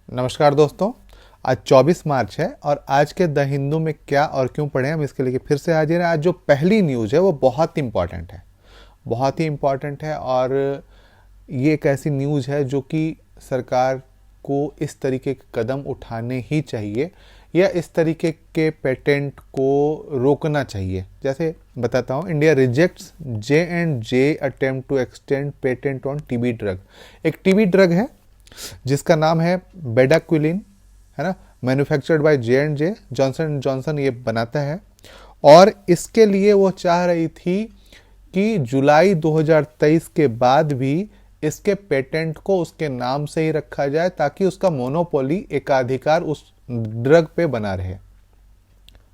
नमस्कार दोस्तों। आज 24 मार्च है और आज के द हिंदू में क्या और क्यों पढ़ें हम इसके लिए फिर से हाजिर हैं। आज जो पहली न्यूज़ है वो बहुत इम्पॉर्टेंट है, बहुत ही इम्पॉर्टेंट है। और ये एक ऐसी न्यूज़ है जो कि सरकार को इस तरीके के कदम उठाने ही चाहिए या इस तरीके के पेटेंट को रोकना चाहिए। जैसे बताता हूँ, India rejects J&J attempt to extend patent on TB drug. एक टीबी ड्रग है जिसका नाम है बेडाक्विलिन, है ना। Manufactured by J&J, Johnson and Johnson ये बनाता है। और इसके लिए वो चाह रही थी कि जुलाई 2023 के बाद भी इसके पेटेंट को उसके नाम से ही रखा जाए ताकि उसका मोनोपोली, एकाधिकार उस ड्रग पे बना रहे।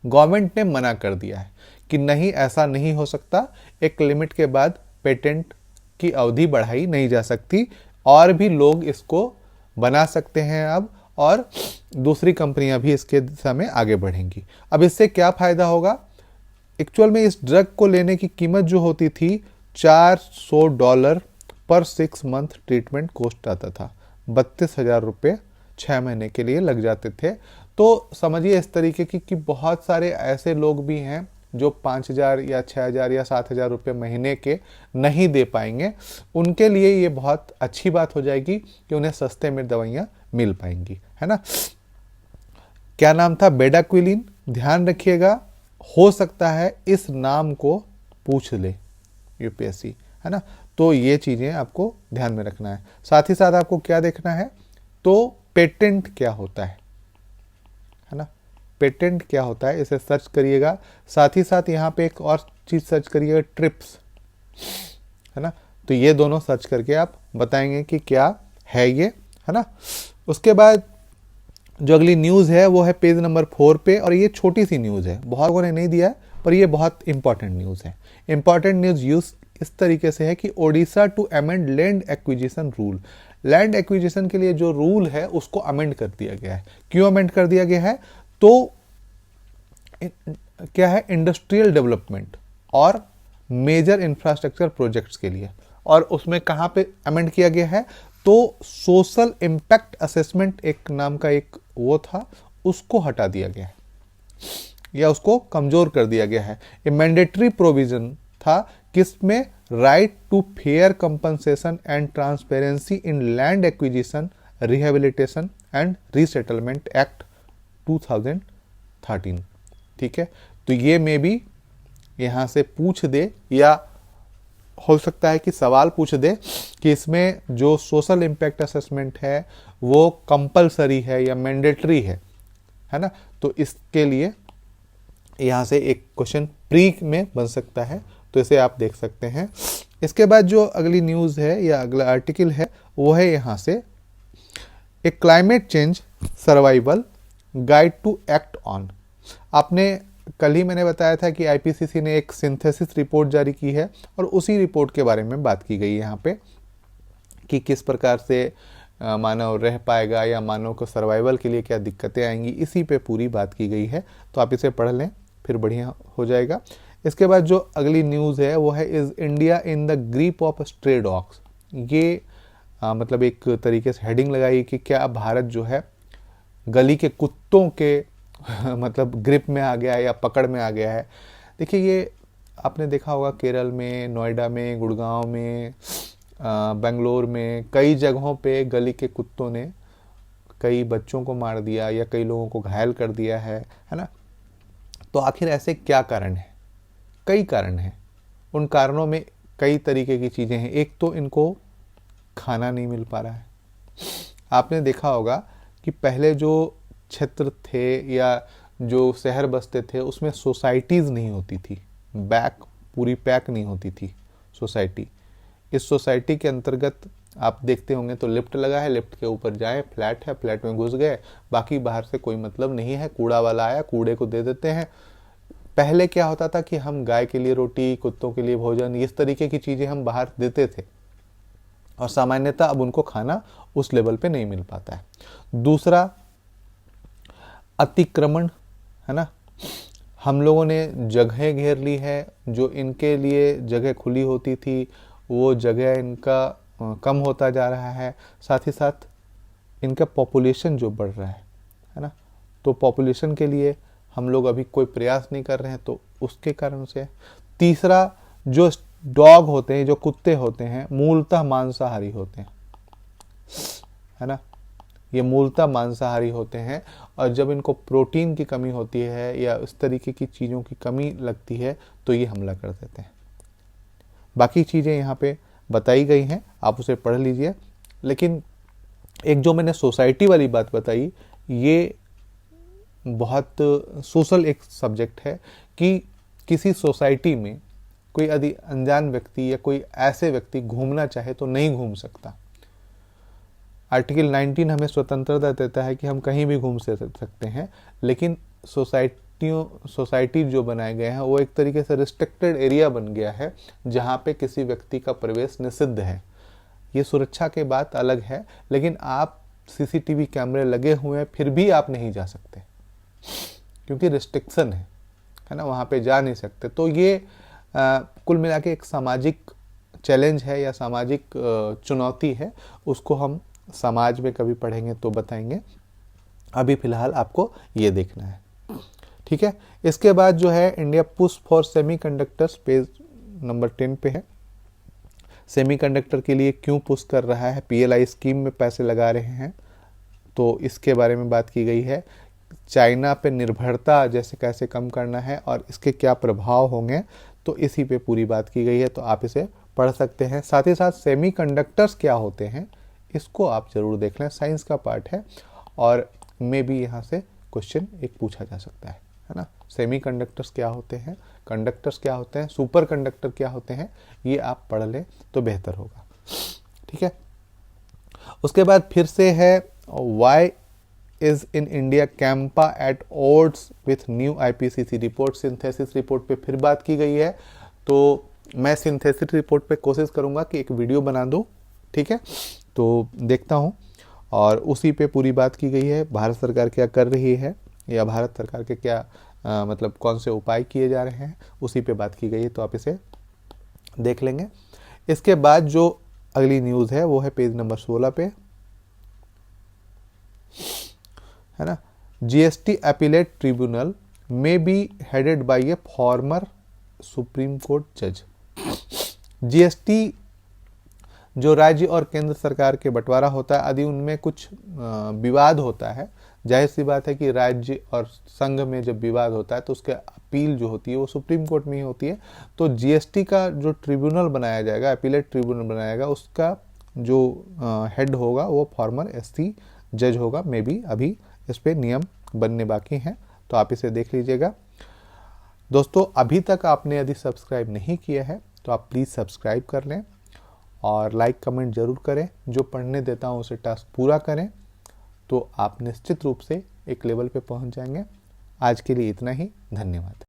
गवर्नमेंट ने मना कर दिया है कि नहीं, ऐसा नहीं हो सकता। एक लिमिट के बाद पेटेंट की अवधि बढ़ाई नहीं जा सकती और भी लोग इसको बना सकते हैं अब, और दूसरी कंपनियां भी इसके दिशा में आगे बढ़ेंगी। अब इससे क्या फायदा होगा? एक्चुअल में इस ड्रग को लेने की कीमत जो होती थी $400 पर 6 मंथ ट्रीटमेंट कॉस्ट आता था। 32,000 रुपये 6 महीने के लिए लग जाते थे। तो समझिए इस तरीके की कि बहुत सारे ऐसे लोग भी हैं जो 5,000 या 6,000 या 7,000 रुपये महीने के नहीं दे पाएंगे। उनके लिए ये बहुत अच्छी बात हो जाएगी कि उन्हें सस्ते में दवाइयाँ मिल पाएंगी, है ना। क्या नाम था? बेडाक्विलिन। ध्यान रखिएगा, हो सकता है इस नाम को पूछ ले यूपीएससी, है ना। तो ये चीज़ें आपको ध्यान में रखना है। साथ ही साथ आपको क्या देखना है, तो पेटेंट क्या होता है ना। पेटेंट क्या होता है इसे सर्च करिएगा। साथ ही साथ यहाँ पे एक और चीज़ सर्च करिएगा, ट्रिप्स, है ना। तो ये दोनों सर्च करके आप बताएंगे कि क्या है ये, है ना। उसके बाद जो अगली न्यूज़ है वो है पेज नंबर 4 पे, और ये छोटी सी न्यूज़ है, बहुत लोगों ने नहीं दिया है, पर ये बहुत इंपॉर्टेंट न्यूज़ है। इंपॉर्टेंट न्यूज़ यूज इस तरीके से है कि Odisha to amend land acquisition rule. Land acquisition के लिए जो रूल है उसको अमेंड कर दिया गया है। क्यों अमेंड कर दिया गया है? तो क्या है, इंडस्ट्रियल डेवलपमेंट और मेजर इंफ्रास्ट्रक्चर प्रोजेक्ट्स के लिए। और उसमें कहाँ पे अमेंड किया गया है? तो सोशल इम्पैक्ट असेसमेंट एक नाम का एक वो था, उसको हटा दिया गया है या उसको कमजोर कर दिया गया है। ये मैंडेटरी प्रोविजन था किसमें? Right to fair compensation and transparency in land acquisition, rehabilitation and resettlement act 2013। ठीक है, तो ये में भी यहाँ से पूछ दे या हो सकता है कि सवाल पूछ दे कि इसमें जो सोशल इम्पैक्ट असेसमेंट है वो कंपलसरी है या मैंडेटरी है ना। तो इसके लिए यहाँ से एक क्वेश्चन प्री में बन सकता है, तो इसे आप देख सकते हैं। इसके बाद जो अगली न्यूज़ है या अगला आर्टिकल है वो है यहाँ से, एक climate change survival guide to act on. आपने कल ही मैंने बताया था कि आईपीसीसी ने एक सिंथेसिस रिपोर्ट जारी की है और उसी रिपोर्ट के बारे में बात की गई है यहाँ पे कि किस प्रकार से मानव रह पाएगा या मानव को सर्वाइवल के लिए क्या दिक्कतें आएंगी, इसी पे पूरी बात की गई है। तो आप इसे पढ़ लें, फिर बढ़िया हो जाएगा। इसके बाद जो अगली न्यूज़ है वो है, is India in the grip of stray dogs. ये मतलब एक तरीके से हेडिंग लगाई कि क्या भारत जो है गली के कुत्तों के मतलब ग्रिप में आ गया है या पकड़ में आ गया है। देखिए, ये आपने देखा होगा केरल में, नोएडा में, गुड़गांव में, बेंगलोर में, कई जगहों पे गली के कुत्तों ने कई बच्चों को मार दिया या कई लोगों को घायल कर दिया है ना। तो आखिर ऐसे क्या कारण है? कई कारण हैं। उन कारणों में कई तरीके की चीज़ें हैं। एक तो इनको खाना नहीं मिल पा रहा है। आपने देखा होगा कि पहले जो क्षेत्र थे या जो शहर बसते थे उसमें सोसाइटीज़ नहीं होती थी, पूरी पैक नहीं होती थी सोसाइटी। इस सोसाइटी के अंतर्गत आप देखते होंगे तो लिफ्ट लगा है, लिफ्ट के ऊपर जाएं, फ्लैट है, फ्लैट में घुस गए, बाकी बाहर से कोई मतलब नहीं है। कूड़ा वाला आया, कूड़े को दे देते हैं। पहले क्या होता था कि हम गाय के लिए रोटी, कुत्तों के लिए भोजन, इस तरीके की चीज़ें हम बाहर देते थे और सामान्यतः अब उनको खाना उस लेवल पे नहीं मिल पाता है। दूसरा, अतिक्रमण, है ना। हम लोगों ने जगह घेर ली है, जो इनके लिए जगह खुली होती थी वो जगह इनका कम होता जा रहा है। साथ ही साथ इनका पॉपुलेशन जो बढ़ रहा है ना, तो पॉपुलेशन के लिए हम लोग अभी कोई प्रयास नहीं कर रहे हैं, तो उसके कारण से। तीसरा, जो डॉग होते हैं, जो कुत्ते होते हैं, मूलतः मांसाहारी होते हैं, है ना, ये मूलतः मांसाहारी होते हैं, और जब इनको प्रोटीन की कमी होती है या इस तरीके की चीज़ों की कमी लगती है तो ये हमला कर देते हैं। बाकी चीज़ें यहाँ पे बताई गई हैं, आप उसे पढ़ लीजिए। लेकिन एक जो मैंने सोसाइटी वाली बात बताई, ये बहुत सोशल एक सब्जेक्ट है कि किसी सोसाइटी में कोई यदि अनजान व्यक्ति या कोई ऐसे व्यक्ति घूमना चाहे तो नहीं घूम सकता। आर्टिकल 19 हमें स्वतंत्रता देता है कि हम कहीं भी घूम सकते हैं, लेकिन सोसाइटी जो बनाए गए हैं वो एक तरीके से रिस्ट्रिक्टेड एरिया बन गया है, जहाँ पे किसी व्यक्ति का प्रवेश निषिद्ध है। ये सुरक्षा के बात अलग है, लेकिन आप सीसीटीवी कैमरे लगे हुए हैं फिर भी आप नहीं जा सकते, क्योंकि रिस्ट्रिक्शन है ना, वहाँ पे जा नहीं सकते। तो ये कुल मिला के एक सामाजिक चैलेंज है या सामाजिक चुनौती है, उसको हम समाज में कभी पढ़ेंगे तो बताएंगे। अभी फिलहाल आपको ये देखना है, ठीक है। इसके बाद जो है India push for semiconductors, page number 10 पे है। सेमीकंडक्टर के लिए क्यों पुश कर रहा है, पीएलआई स्कीम में पैसे लगा रहे हैं, तो इसके बारे में बात की गई है। चाइना पे निर्भरता जैसे कैसे कम करना है और इसके क्या प्रभाव होंगे, तो इसी पे पूरी बात की गई है, तो आप इसे पढ़ सकते हैं। साथ ही साथ सेमीकंडक्टर्स क्या होते हैं इसको आप जरूर देख लें, साइंस का पार्ट है, और मे भी यहाँ से क्वेश्चन एक पूछा जा सकता है ना। सेमीकंडक्टर्स क्या होते हैं, कंडक्टर्स क्या होते हैं, सुपर कंडक्टर क्या होते हैं, ये आप पढ़ लें तो बेहतर होगा, ठीक है। उसके बाद फिर से है वाई इज इन इंडिया कैंपा at odds with new IPCC report. Synthesis report पे फिर बात की गई है, तो मैं सिंथेसिस रिपोर्ट पे कोशिश करूंगा कि एक वीडियो बना दूं, ठीक है, तो देखता हूं। और उसी पे पूरी बात की गई है, भारत सरकार क्या कर रही है या भारत सरकार के क्या मतलब कौन से उपाय किए जा रहे हैं, उसी पे बात की गई है, तो आप इसे देख लेंगे। इसके बाद जो अगली न्यूज़ है वो है पेज नंबर 16 पे, है ना। GST appellate tribunal may be headed by A former supreme court जज। जीएसटी जो राज्य और केंद्र सरकार के बंटवारा होता है, यदि उनमें कुछ विवाद होता है, जाहिर सी बात है कि राज्य और संघ में जब विवाद होता है तो उसके अपील जो होती है वो सुप्रीम कोर्ट में ही होती है। तो जीएसटी का जो ट्रिब्यूनल बनाया जाएगा, अपीलेट ट्रिब्यूनल बनाएगा, उसका जो हेड होगा वो फॉर्मर एससी जज होगा। मे बी अभी इस पे नियम बनने बाकी हैं, तो आप इसे देख लीजिएगा। दोस्तों, अभी तक आपने यदि सब्सक्राइब नहीं किया है तो आप प्लीज़ सब्सक्राइब कर लें और लाइक कमेंट ज़रूर करें। जो पढ़ने देता हूँ उसे टास्क पूरा करें, तो आप निश्चित रूप से एक लेवल पे पहुँच जाएंगे। आज के लिए इतना ही, धन्यवाद।